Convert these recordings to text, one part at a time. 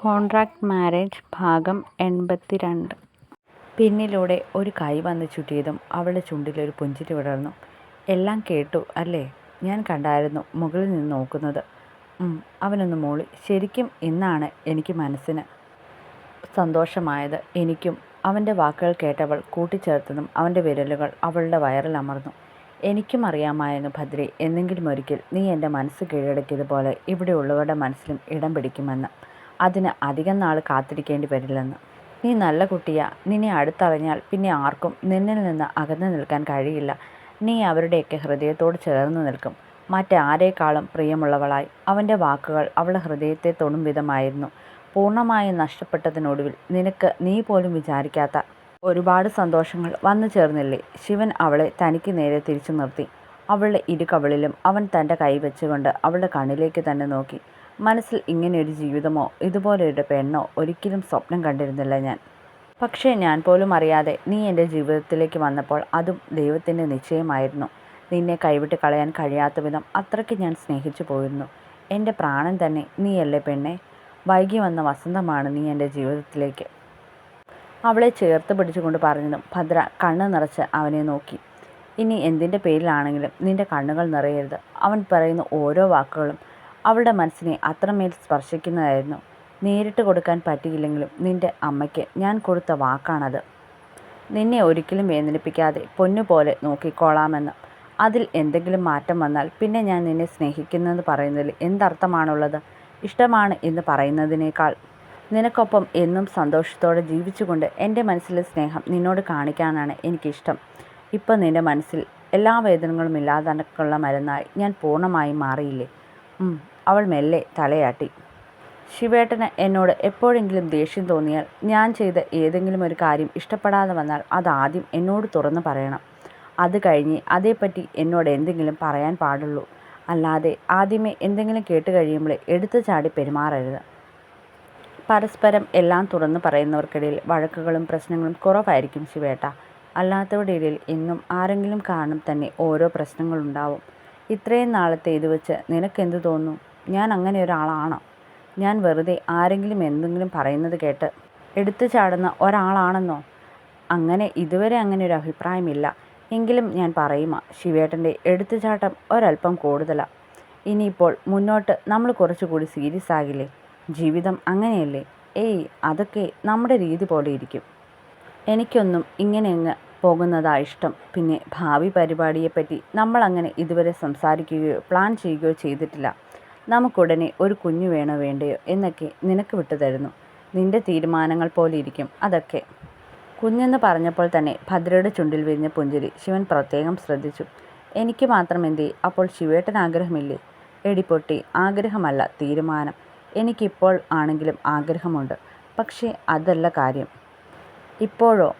Contract marriage ഭാഗം 82. പിന്നിലൂടെ ഒരു കൈ വന്ന് ചുറ്റിയതും അവളുടെ ചുണ്ടിലൊരു പുഞ്ചിരി വിടർന്നു. എല്ലാം കേട്ടു അല്ലേ? ഞാൻ കണ്ടായിരുന്നു മുകളിൽ നിന്ന് നോക്കുന്നത്. അവനൊന്ന് മൂളി. ശരിക്കും ഇന്നാണ് എനിക്ക് മനസ്സിന് സന്തോഷമായത്. എനിക്കും. അവൻ്റെ വാക്കുകൾ കേട്ടവൾ കൂട്ടിച്ചേർത്തതും അവൻ്റെ വിരലുകൾ അവളുടെ വയറിൽ അമർന്നു. എനിക്കും അറിയാമായിരുന്നു ഭദ്രേ, എന്നെങ്കിലും ഒരിക്കൽ നീ എൻ്റെ മനസ്സ് കീഴടക്കിയതുപോലെ ഇവിടെയുള്ളവരുടെ മനസ്സിലും ഇടം പിടിക്കുമെന്ന്. അതിന് അധികം നാൾ കാത്തിരിക്കേണ്ടി വരില്ലെന്ന്. നീ നല്ല കുട്ടിയാ. നിന്നെ അടുത്തറിഞ്ഞാൽ പിന്നെ ആർക്കും നിന്നിൽ നിന്ന് അകന്നു നിൽക്കാൻ കഴിയില്ല. നീ അവരുടെയൊക്കെ ഹൃദയത്തോട് ചേർന്ന് നിൽക്കും, മറ്റാരേക്കാളും പ്രിയമുള്ളവളായി. അവൻ്റെ വാക്കുകൾ അവളുടെ ഹൃദയത്തെ തൊടും വിധമായിരുന്നു. പൂർണ്ണമായും നഷ്ടപ്പെട്ടതിനൊടുവിൽ നിനക്ക് നീ പോലും വിചാരിക്കാത്ത ഒരുപാട് സന്തോഷങ്ങൾ വന്നു ചേർന്നില്ലേ? ശിവൻ അവളെ തനിക്ക് നേരെ തിരിച്ചു നിർത്തി. അവളുടെ ഇരുകവിളിലും അവൻ തൻ്റെ കൈ വെച്ചുകൊണ്ട് അവളുടെ കണ്ണിലേക്ക് തന്നെ നോക്കി. മനസ്സിൽ ഇങ്ങനെയൊരു ജീവിതമോ ഇതുപോലെയൊരു പെണ്ണോ ഒരിക്കലും സ്വപ്നം കണ്ടിരുന്നില്ല ഞാൻ. പക്ഷേ ഞാൻ പോലും അറിയാതെ നീ എൻ്റെ ജീവിതത്തിലേക്ക് വന്നപ്പോൾ അതും ദൈവത്തിൻ്റെ നിശ്ചയമായിരുന്നു. നിന്നെ കൈവിട്ട് കളയാൻ കഴിയാത്ത വിധം അത്രയ്ക്ക് ഞാൻ സ്നേഹിച്ചു പോയിരുന്നു. എൻ്റെ പ്രാണൻ തന്നെ നീയല്ലേ പെണ്ണെ. വൈകി വന്ന വസന്തമാണ് നീ എൻ്റെ ജീവിതത്തിലേക്ക്. അവളെ ചേർത്ത് പിടിച്ചുകൊണ്ട് പറഞ്ഞതും ഭദ്ര കണ്ണ് നിറച്ച് അവനെ നോക്കി. ഇനി എന്തിൻ്റെ പേരിലാണെങ്കിലും നിൻ്റെ കണ്ണുകൾ നിറയരുത്. അവൻ പറയുന്ന ഓരോ വാക്കുകളും അവളുടെ മനസ്സിനെ അത്രമേൽ സ്പർശിക്കുന്നതായിരുന്നു. നേരിട്ട് കൊടുക്കാൻ പറ്റിയില്ലെങ്കിലും നിൻ്റെ അമ്മയ്ക്ക് ഞാൻ കൊടുത്ത വാക്കാണത്. നിന്നെ ഒരിക്കലും വേദനിപ്പിക്കാതെ പൊന്നുപോലെ നോക്കിക്കോളാമെന്ന്. അതിൽ എന്തെങ്കിലും മാറ്റം വന്നാൽ പിന്നെ ഞാൻ നിന്നെ സ്നേഹിക്കുന്നെന്ന് പറയുന്നതിൽ എന്തർത്ഥമാണുള്ളത്? ഇഷ്ടമാണ് എന്ന് പറയുന്നതിനേക്കാൾ നിനക്കൊപ്പം എന്നും സന്തോഷത്തോടെ ജീവിച്ചുകൊണ്ട് എൻ്റെ മനസ്സിലെ സ്നേഹം നിന്നോട് കാണിക്കാനാണ് എനിക്കിഷ്ടം. ഇപ്പം നിൻ്റെ മനസ്സിൽ എല്ലാ വേദനകളും ഇല്ലാതാക്കാനുള്ള മരുന്നായി ഞാൻ പൂർണ്ണമായും മാറിയില്ലേ? അവൾ മെല്ലെ തലയാട്ടി. ശിവേട്ടന് എന്നോട് എപ്പോഴെങ്കിലും ദേഷ്യം തോന്നിയാൽ, ഞാൻ ചെയ്ത ഏതെങ്കിലും ഒരു കാര്യം ഇഷ്ടപ്പെടാതെ വന്നാൽ അതാദ്യം എന്നോട് തുറന്ന് പറയണം. അത് കഴിഞ്ഞ് അതേപ്പറ്റി എന്നോട് എന്തെങ്കിലും പറയാൻ പാടുള്ളൂ. അല്ലാതെ ആദ്യമേ എന്തെങ്കിലും കേട്ട് കഴിയുമ്പോൾ എടുത്തു ചാടി പെരുമാറരുത്. പരസ്പരം എല്ലാം തുറന്നു പറയുന്നവർക്കിടയിൽ വഴക്കുകളും പ്രശ്നങ്ങളും കുറവായിരിക്കും ശിവേട്ട. അല്ലാത്തവരുടെ ഇടയിൽ എന്നും ആരെങ്കിലും കാരണം തന്നെ ഓരോ പ്രശ്നങ്ങളുണ്ടാവും. ഇത്രയും നാളത്തെ ഇത് വെച്ച് നിനക്കെന്ത് തോന്നുന്നു? ഞാൻ അങ്ങനെ ഒരാളാണോ? ഞാൻ വെറുതെ ആരെങ്കിലും എന്തെങ്കിലും പറയുന്നത് കേട്ട് എടുത്തു ചാടുന്ന ഒരാളാണെന്നോ? ഇതുവരെ അങ്ങനെ ഒരു അഭിപ്രായമില്ല. എങ്കിലും ഞാൻ പറയുക, ശിവേട്ടൻ്റെ എടുത്തുചാട്ടം ഒരല്പം കൂടുതലാണ്. ഇനിയിപ്പോൾ മുന്നോട്ട് നമ്മൾ കുറച്ചുകൂടി സീരിയസ് ആകില്ലേ? ജീവിതം അങ്ങനെയല്ലേ? അതൊക്കെ നമ്മുടെ രീതി പോലെ ഇരിക്കും. എനിക്കൊന്നും ഇങ്ങനെയങ്ങ് പോകുന്നതാ ഇഷ്ടം. പിന്നെ ഭാവി പരിപാടിയെപ്പറ്റി നമ്മളങ്ങനെ ഇതുവരെ സംസാരിക്കുകയോ പ്ലാൻ ചെയ്യുകയോ ചെയ്തിട്ടില്ല. നമുക്കുടനെ ഒരു കുഞ്ഞു വേണോ വേണ്ടയോ എന്നൊക്കെ നിനക്ക് വിട്ടു തരുന്നു. നിൻ്റെ തീരുമാനങ്ങൾ പോലെ ഇരിക്കും അതൊക്കെ. കുഞ്ഞെന്ന് പറഞ്ഞപ്പോൾ തന്നെ ഭദ്രയുടെ ചുണ്ടിൽ വിരിഞ്ഞ പുഞ്ചിരി ശിവൻ പ്രത്യേകം ശ്രദ്ധിച്ചു. എനിക്ക് മാത്രം എന്തേ? അപ്പോൾ ശിവേട്ടൻ ആഗ്രഹമില്ലേ? എടിപ്പൊട്ടി, ആഗ്രഹമല്ല തീരുമാനം. എനിക്കിപ്പോൾ ആണെങ്കിലും ആഗ്രഹമുണ്ട്. പക്ഷേ അതല്ല കാര്യം. ഇപ്പോഴോ?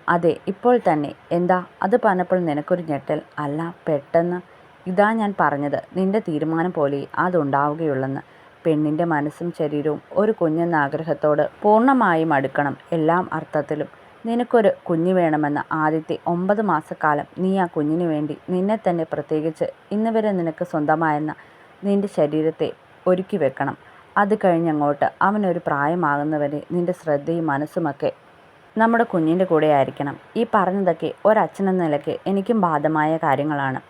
അതെ, ഇപ്പോൾ തന്നെ. എന്താ? അത് പറഞ്ഞപ്പോൾ നിനക്കൊരു ഞെട്ടൽ? അല്ല, പെട്ടെന്ന്. ഇതാ ഞാൻ പറഞ്ഞത്, നിൻ്റെ തീരുമാനം പോലെ അതുണ്ടാവുകയുള്ളെന്ന്. പെണ്ണിൻ്റെ മനസ്സും ശരീരവും ഒരു കുഞ്ഞെന്ന ആഗ്രഹത്തോട് പൂർണ്ണമായും അടുക്കണം എല്ലാം അർത്ഥത്തിലും. നിനക്കൊരു കുഞ്ഞ് വേണമെന്ന ആദ്യത്തെ 9 മാസക്കാലം നീ ആ കുഞ്ഞിന് വേണ്ടി നിന്നെ തന്നെ, പ്രത്യേകിച്ച് ഇന്ന് വരെ നിനക്ക് സ്വന്തമായെന്ന നിൻ്റെ ശരീരത്തെ ഒരുക്കി വെക്കണം. അത് കഴിഞ്ഞങ്ങോട്ട് അവനൊരു പ്രായമാകുന്നവരെ നിൻ്റെ ശ്രദ്ധയും മനസ്സുമൊക്കെ നമ്മുടെ കുഞ്ഞിൻ്റെ കൂടെ ആയിരിക്കണം. ഈ പറഞ്ഞതൊക്കെ ഒരച്ഛനെന്ന നിലയ്ക്ക് എനിക്കും ബാധമായ കാര്യങ്ങളാണ്.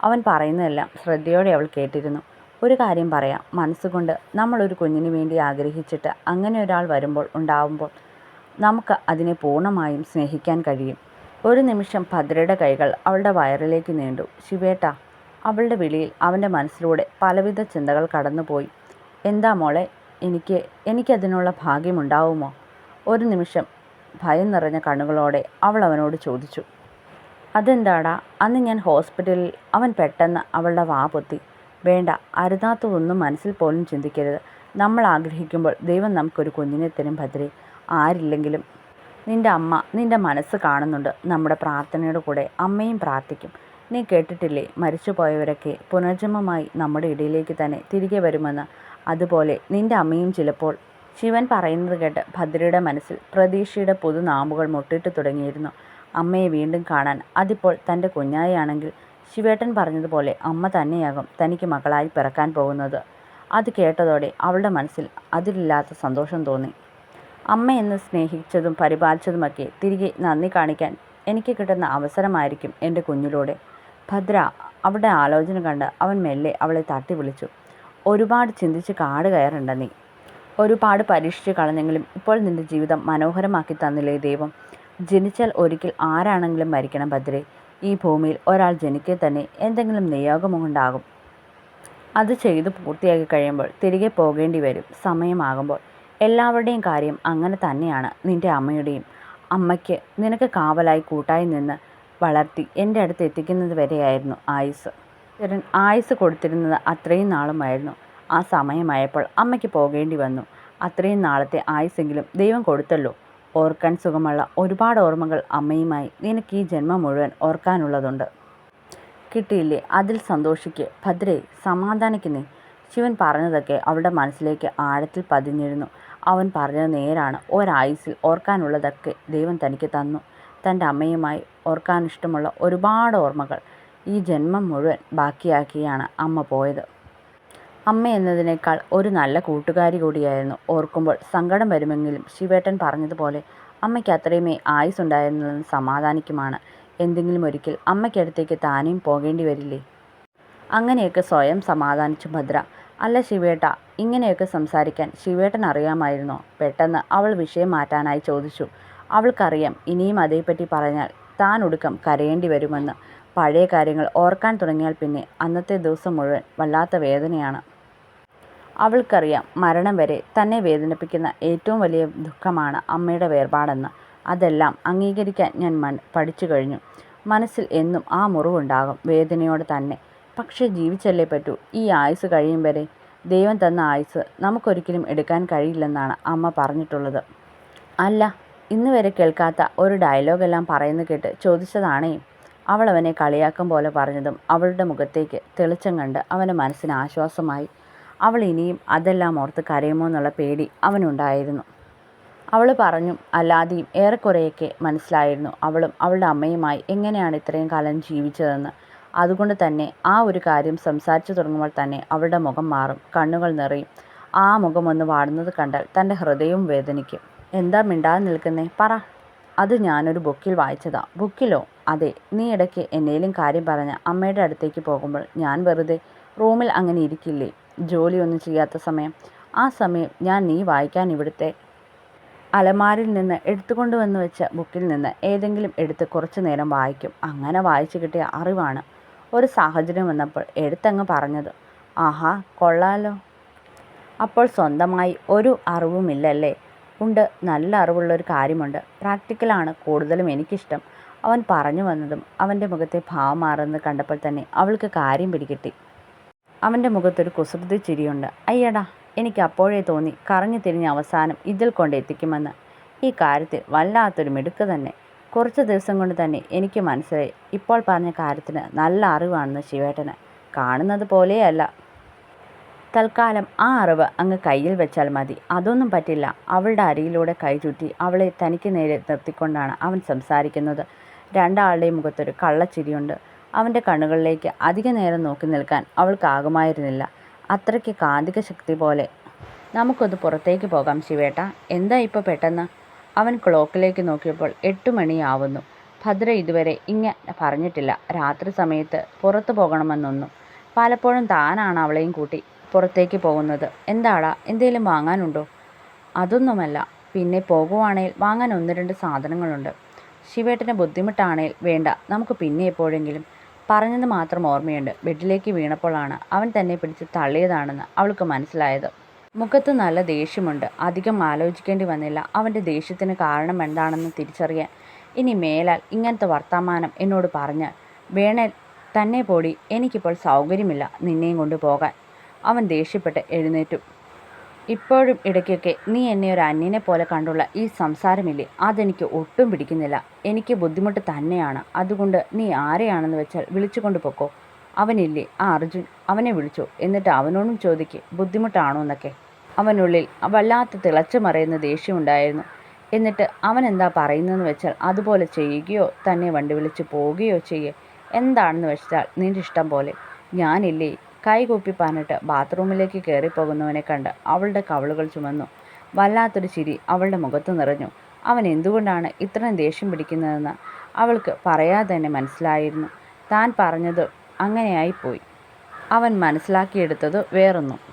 അവൻ പറയുന്നതെല്ലാം ശ്രദ്ധയോടെ അവൾ കേട്ടിരുന്നു. ഒരു കാര്യം പറയാം, മനസ്സുകൊണ്ട് നമ്മളൊരു കുഞ്ഞിന് വേണ്ടി ആഗ്രഹിച്ചിട്ട് അങ്ങനെ ഒരാൾ ഉണ്ടാവുമ്പോൾ നമുക്ക് അതിനെ പൂർണ്ണമായും സ്നേഹിക്കാൻ കഴിയും. ഒരു നിമിഷം ഭദ്രയുടെ കൈകൾ അവളുടെ വയറിലേക്ക് നീണ്ടു. ശിവേട്ട. അവളുടെ വിളിയിൽ അവൻ്റെ മനസ്സിലൂടെ പലവിധ ചിന്തകൾ കടന്നുപോയി. എന്താ മോളെ? എനിക്കതിനുള്ള ഭാഗ്യമുണ്ടാവുമോ? ഒരു നിമിഷം ഭയം നിറഞ്ഞ കണ്ണുകളോടെ അവൾ അവനോട് ചോദിച്ചു. അതെന്താടാ? അന്ന് ഞാൻ ഹോസ്പിറ്റലിൽ. അവൻ പെട്ടെന്ന് അവളുടെ വാ പൊത്തി. വേണ്ട, അരുതാത്തതൊന്നും മനസ്സിൽ പോലും ചിന്തിക്കരുത്. നമ്മൾ ആഗ്രഹിക്കുമ്പോൾ ദൈവം നമുക്കൊരു കുഞ്ഞിനെ തരും ഭദ്രേ. ആരില്ലെങ്കിലും നിൻ്റെ അമ്മ നിൻ്റെ മനസ്സ് കാണുന്നുണ്ട്. നമ്മുടെ പ്രാർത്ഥനയുടെ കൂടെ അമ്മയും പ്രാർത്ഥിക്കും. നീ കേട്ടിട്ടില്ലേ, മരിച്ചുപോയവരൊക്കെ പുനർജന്മമായി നമ്മുടെ ഇടയിലേക്ക് തന്നെ തിരികെ വരുമെന്ന്? അതുപോലെ നിൻ്റെ അമ്മയും ചിലപ്പോൾ. ശിവൻ പറയുന്നത് കേട്ട് ഭദ്രയുടെ മനസ്സിൽ പ്രതീക്ഷയുടെ പുതുനാമ്പുകൾ മുട്ടിട്ട് തുടങ്ങിയിരുന്നു. അമ്മയെ വീണ്ടും കാണാൻ. അതിപ്പോൾ തൻ്റെ കുഞ്ഞായാണെങ്കിൽ ശിവേട്ടൻ പറഞ്ഞതുപോലെ അമ്മ തന്നെയാകും തനിക്ക് മകളായി പിറക്കാൻ പോകുന്നത്. അത് കേട്ടതോടെ അവളുടെ മനസ്സിൽ അതിരില്ലാത്ത സന്തോഷം തോന്നി. അമ്മയെന്ന് സ്നേഹിച്ചതും പരിപാലിച്ചതുമൊക്കെ തിരികെ നന്ദി കാണിക്കാൻ എനിക്ക് കിട്ടുന്ന അവസരമായിരിക്കും എൻ്റെ കുഞ്ഞിലൂടെ. ഭദ്ര, അവളുടെ ആലോചന കണ്ട് അവൻ മെല്ലെ അവളെ തട്ടി വിളിച്ചു. ഒരുപാട് ചിന്തിച്ച് കാട് കയറണ്ട നീ. ഒരുപാട് പരീക്ഷിച്ച് കളഞ്ഞെങ്കിലും ഇപ്പോൾ നിന്റെ ജീവിതം മനോഹരമാക്കി തന്നില്ലേ ദൈവം. ജനിച്ചാൽ ഒരിക്കൽ ആരാണെങ്കിലും മരിക്കണം ഭദ്രേ. ഈ ഭൂമിയിൽ ഒരാൾ ജനിക്കെ തന്നെ എന്തെങ്കിലും നിയോഗമുണ്ടാകും. അത് ചെയ്തു പൂർത്തിയാക്കി കഴിയുമ്പോൾ തിരികെ പോകേണ്ടി വരും. സമയമാകുമ്പോൾ. എല്ലാവരുടെയും കാര്യം അങ്ങനെ തന്നെയാണ്. നിന്റെ അമ്മയുടെയും. അമ്മയ്ക്ക് നിനക്ക് കാവലായി കൂട്ടായി നിന്ന് വളർത്തി എൻ്റെ അടുത്ത് എത്തിക്കുന്നത് വരെയായിരുന്നു ആയുസ്. ഈശ്വരൻ ആയുസ് കൊടുത്തിരുന്നത് അത്രയും നാളുമായിരുന്നു. ആ സമയമായപ്പോൾ അമ്മയ്ക്ക് പോകേണ്ടി വന്നു. അത്രയും നാളത്തെ ആയുസ്സെങ്കിലും ദൈവം കൊടുത്തല്ലോ. ഓർക്കാൻ സുഖമുള്ള ഒരുപാട് ഓർമ്മകൾ അമ്മയുമായി നിനക്ക് ഈ ജന്മം മുഴുവൻ ഓർക്കാനുള്ളതുണ്ട്. കിട്ടിയില്ലേ? അതിൽ സന്തോഷിക്ക് ഭദ്രേ, സമാധാനിക്കുന്നേ. ശിവൻ പറഞ്ഞതൊക്കെ അവളുടെ മനസ്സിലേക്ക് ആഴത്തിൽ പതിഞ്ഞിരുന്നു. അവൻ പറഞ്ഞത് നേരാണ്. ഒരായുസ്സിൽ ഓർക്കാനുള്ളതൊക്കെ ദൈവം തനിക്ക് തന്നു. തൻ്റെ അമ്മയുമായി ഓർക്കാനിഷ്ടമുള്ള ഒരുപാട് ഓർമ്മകൾ ഈ ജന്മം മുഴുവൻ ബാക്കിയാക്കിയാണ് അമ്മ പോയത്. അമ്മ എന്നതിനേക്കാൾ ഒരു നല്ല കൂട്ടുകാരി കൂടിയായിരുന്നു. ഓർക്കുമ്പോൾ സങ്കടം വരുമെങ്കിലും ശിവേട്ടൻ പറഞ്ഞതുപോലെ അമ്മയ്ക്ക് അത്രയുമേ ആയുസ്സുണ്ടായിരുന്നതെന്ന് സമാധാനിക്കുമാണ്. എന്തെങ്കിലും ഒരിക്കൽ അമ്മയ്ക്കടുത്തേക്ക് താനേയും പോകേണ്ടി വരില്ലേ? അങ്ങനെയൊക്കെ സ്വയം സമാധാനിച്ചു ഭദ്ര. അല്ല ശിവേട്ട, ഇങ്ങനെയൊക്കെ സംസാരിക്കാൻ ശിവേട്ടൻ അറിയാമായിരുന്നോ? പെട്ടെന്ന് അവൾ വിഷയം മാറ്റാനായി ചോദിച്ചു. അവൾക്കറിയാം ഇനിയും അതേപ്പറ്റി പറഞ്ഞാൽ താൻ ഒടുക്കം കരയേണ്ടി വരുമെന്ന്. പഴയ കാര്യങ്ങൾ ഓർക്കാൻ തുടങ്ങിയാൽ പിന്നെ അന്നത്തെ ദിവസം മുഴുവൻ വല്ലാത്ത വേദനയാണ്. അവൾക്കറിയാം മരണം വരെ തന്നെ വേദനിപ്പിക്കുന്ന ഏറ്റവും വലിയ ദുഃഖമാണ് അമ്മയുടെ വേർപാടെന്ന്. അതെല്ലാം അംഗീകരിക്കാൻ ഞാൻ പഠിച്ചു കഴിഞ്ഞു. മനസ്സിൽ എന്നും ആ മുറിവുണ്ടാകും, വേദനയോടെ തന്നെ. പക്ഷേ ജീവിച്ചല്ലേ പറ്റൂ. ഈ ആയുസ് കഴിയും വരെ ദൈവം തന്ന ആയുസ് നമുക്കൊരിക്കലും എടുക്കാൻ കഴിയില്ലെന്നാണ് അമ്മ പറഞ്ഞിട്ടുള്ളത്. അല്ല, ഇന്ന് വരെ കേൾക്കാത്ത ഒരു ഡയലോഗെല്ലാം പറയുന്നത് കേട്ട് ചോദിച്ചതാണേ. അവൾ അവനെ കളിയാക്കം പോലെ പറഞ്ഞതും അവളുടെ മുഖത്തേക്ക് തെളിച്ചം കണ്ട് അവൻ്റെ മനസ്സിന് ആശ്വാസമായി. അവൾ ഇനിയും അതെല്ലാം ഓർത്ത് കരയുമോ എന്നുള്ള പേടി അവനുണ്ടായിരുന്നു. അവൾ പറഞ്ഞും അല്ലാതെയും ഏറെക്കുറെയൊക്കെ മനസ്സിലായിരുന്നു അവളും അവളുടെ അമ്മയുമായി എങ്ങനെയാണ് ഇത്രയും കാലം ജീവിച്ചതെന്ന്. അതുകൊണ്ട് തന്നെ ആ ഒരു കാര്യം സംസാരിച്ചു തുടങ്ങുമ്പോൾ തന്നെ അവളുടെ മുഖം മാറും, കണ്ണുകൾ നിറയും. ആ മുഖമൊന്ന് വാടുന്നത് കണ്ടാൽ തൻ്റെ ഹൃദയവും വേദനിക്കും. എന്താ മിണ്ടാതെ നിൽക്കുന്നേ? പറ. അത് ഞാനൊരു ബുക്കിൽ വായിച്ചതാ. ബുക്കിലോ? അതെ. നീ ഇടയ്ക്ക് എന്നേലും കാര്യം പറഞ്ഞ അമ്മയുടെ അടുത്തേക്ക് പോകുമ്പോൾ ഞാൻ വെറുതെ റൂമിൽ അങ്ങനെ ഇരിക്കില്ലേ, ജോലിയൊന്നും ചെയ്യാത്ത സമയം. ആ സമയം ഞാൻ നീ വായിക്കാൻ ഇവിടുത്തെ അലമാരിൽ നിന്ന് എടുത്തുകൊണ്ടുവന്ന് വെച്ച ബുക്കിൽ നിന്ന് ഏതെങ്കിലും എടുത്ത് കുറച്ചു നേരം വായിക്കും. അങ്ങനെ വായിച്ചു കിട്ടിയ അറിവാണ് ഒരു സാഹചര്യം വന്നപ്പോൾ എടുത്തങ്ങ് പറഞ്ഞത്. ആഹാ, കൊള്ളാലോ. അപ്പോൾ സ്വന്തമായി ഒരു അറിവുമില്ലല്ലേ? ഉണ്ട്, നല്ല അറിവുള്ളൊരു കാര്യമുണ്ട്. പ്രാക്ടിക്കലാണ് കൂടുതലും എനിക്കിഷ്ടം. അവൻ പറഞ്ഞു വന്നതും അവൻ്റെ മുഖത്തെ ഭാവം മാറുന്നത് കണ്ടപ്പോൾ തന്നെ അവൾക്ക് കാര്യം പിടികിട്ടി. അവൻ്റെ മുഖത്തൊരു കുസൃതി ചിരിയുണ്ട്. അയ്യടാ, എനിക്ക് അപ്പോഴേ തോന്നി കറങ്ങി തിരിഞ്ഞ് അവസാനം ഇതിൽ കൊണ്ടെത്തിക്കുമെന്ന്. ഈ കാര്യത്തിൽ വല്ലാത്തൊരു മിടുക്ക് തന്നെ. കുറച്ച് ദിവസം കൊണ്ട് തന്നെ എനിക്ക് മനസ്സിലായി ഇപ്പോൾ പറഞ്ഞ കാര്യത്തിന് നല്ല അറിവാണെന്ന് ശിവേട്ടന്. കാണുന്നത് പോലെയല്ല. തൽക്കാലം ആ അറിവ് അങ്ങ് കയ്യിൽ വെച്ചാൽ മതി. അതൊന്നും പറ്റില്ല. അവളുടെ അരിയിലൂടെ കൈ ചുറ്റി അവളെ തനിക്ക് നേരെ നിർത്തിക്കൊണ്ടാണ് അവൻ സംസാരിക്കുന്നത്. രണ്ടാളുടെയും മുഖത്തൊരു കള്ളച്ചിരിയുണ്ട്. അവൻ്റെ കണ്ണുകളിലേക്ക് അധിക നേരം നോക്കി നിൽക്കാൻ അവൾക്കാകുമായിരുന്നില്ല. അത്രയ്ക്ക് കാന്തിക ശക്തി പോലെ. നമുക്കൊന്ന് പുറത്തേക്ക് പോകാം ശിവേട്ട. എന്താ ഇപ്പോൾ പെട്ടെന്ന്? അവൻ ക്ലോക്കിലേക്ക് നോക്കിയപ്പോൾ 8 മണിയാവുന്നു. ഭദ്ര ഇതുവരെ ഇങ്ങനെ പറഞ്ഞിട്ടില്ല രാത്രി സമയത്ത് പുറത്തു പോകണമെന്നൊന്നും. പലപ്പോഴും താനാണ് അവളെയും കൂട്ടി പുറത്തേക്ക് പോകുന്നത്. എന്താടാ, എന്തേലും വാങ്ങാനുണ്ടോ? അതൊന്നുമല്ല. പിന്നെ പോകുവാണേൽ വാങ്ങാൻ 1-2 സാധനങ്ങളുണ്ട്. ശിവേട്ടന് ബുദ്ധിമുട്ടാണേൽ വേണ്ട, നമുക്ക് പിന്നെ എപ്പോഴെങ്കിലും. പറഞ്ഞത് മാത്രം ഓർമ്മയുണ്ട്. ബെഡിലേക്ക് വീണപ്പോഴാണ് അവൻ തന്നെ പിടിച്ച് തള്ളിയതാണെന്ന് അവൾക്ക് മനസ്സിലായത്. മുഖത്ത് നല്ല ദേഷ്യമുണ്ട്. അധികം ആലോചിക്കേണ്ടി വന്നില്ല അവൻ്റെ ദേഷ്യത്തിന് കാരണം എന്താണെന്ന് തിരിച്ചറിയാൻ. ഇനി മേലാൽ ഇങ്ങനത്തെ വർത്തമാനം എന്നോട് പറഞ്ഞാൽ വേണേൽ തന്നെ പോടി. എനിക്കിപ്പോൾ സൗകര്യമില്ല നിന്നെയും കൊണ്ട് പോകാൻ. അവൻ ദേഷ്യപ്പെട്ട് എഴുന്നേറ്റു. ഇപ്പോഴും ഇടയ്ക്കൊക്കെ നീ എന്നെ ഒരു അന്യനെ പോലെ കണ്ടുള്ള ഈ സംസാരമില്ലേ, അതെനിക്ക് ഒട്ടും പിടിക്കുന്നില്ല. എനിക്ക് ബുദ്ധിമുട്ട് തന്നെയാണ്. അതുകൊണ്ട് നീ ആരെയാണെന്ന് വെച്ചാൽ വിളിച്ചു കൊണ്ട് പൊക്കോ. അവനില്ലേ ആ അർജുൻ, അവനെ വിളിച്ചോ. എന്നിട്ട് അവനോടും ചോദിക്ക് ബുദ്ധിമുട്ടാണോ എന്നൊക്കെ. അവനുള്ളിൽ വല്ലാത്ത തിളച്ചു മറയുന്ന ദേഷ്യമുണ്ടായിരുന്നു. എന്നിട്ട് അവൻ എന്താ പറയുന്നതെന്ന് വെച്ചാൽ അതുപോലെ ചെയ്യുകയോ തന്നെ വണ്ടി വിളിച്ച് പോവുകയോ ചെയ്യുക. എന്താണെന്ന് വെച്ചാൽ നിൻ്റെ ഇഷ്ടം പോലെ. ഞാനില്ലേ കൈകൂപ്പി പറഞ്ഞിട്ട് ബാത്റൂമിലേക്ക് കയറിപ്പോകുന്നവനെ കണ്ട് അവളുടെ കവിളുകൾ ചുമന്നു. വല്ലാത്തൊരു ചിരി അവളുടെ മുഖത്ത് നിറഞ്ഞു. അവൻ എന്തുകൊണ്ടാണ് ഇത്രയും ദേഷ്യം പിടിക്കുന്നതെന്ന് അവൾക്ക് പറയാതെ തന്നെ മനസ്സിലായിരുന്നു. താൻ പറഞ്ഞത് അങ്ങനെയായിപ്പോയി. അവൻ മനസ്സിലാക്കിയെടുത്തത് വേറൊന്നും.